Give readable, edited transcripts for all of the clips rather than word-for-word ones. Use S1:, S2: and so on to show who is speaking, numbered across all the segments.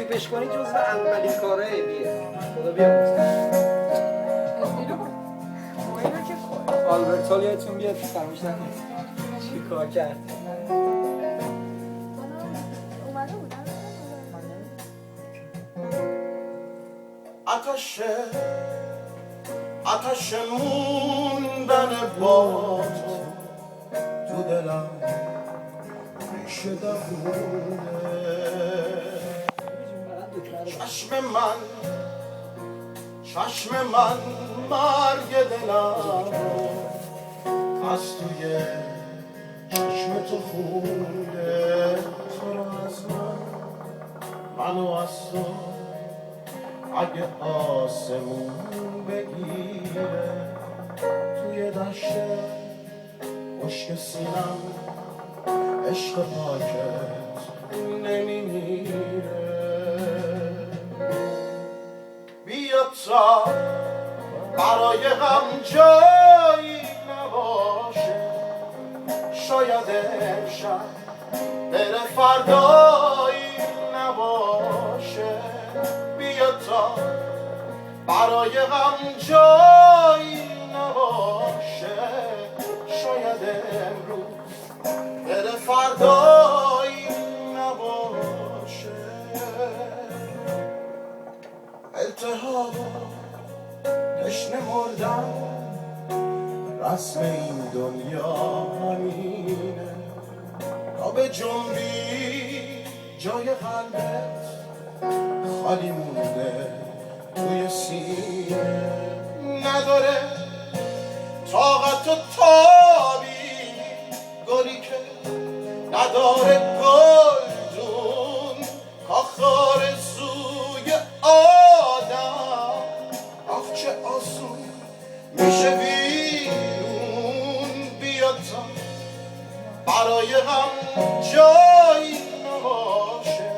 S1: کلیپش کنی جزو اولین کارهای ایمیه. خدا بیامرزه. آلبرت هال یادتون بیاد فراموش نکنید چی کار کرد.
S2: آتش موندن با تو دلم ریشه دفونه چشم من مرگ دلم از توی چشم تو خونده تو رو از منو از تو اگه آسمون بگیره توی دشته خشک سینم عشق پاکت نمیمیره بیا تا برای غم جایی نباشه شاید امشب بره فردایی نباشه بیا تا برای غم جایی نباشه شاید امروز بره فردایی نباشه التهاب تشنه مردن رسم این دنیا همینه تا به جنبی جای قلبت خالی مونده توی سینه نداره طاقت و تابی گلی که نداره گلدون کاخ آرزوی آدم آخ چه آسون میشه بیرون بیا تا برای غم جایی نباشه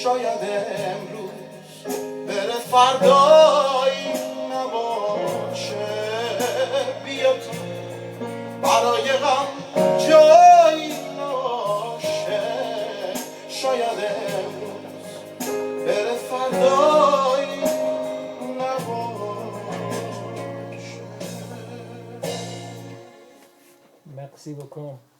S2: شاید امروز بره فردایی نباشه بیا تا برای غم جایی نباشه شاید امروز بره فردایی نباشه
S1: Merci beaucoup.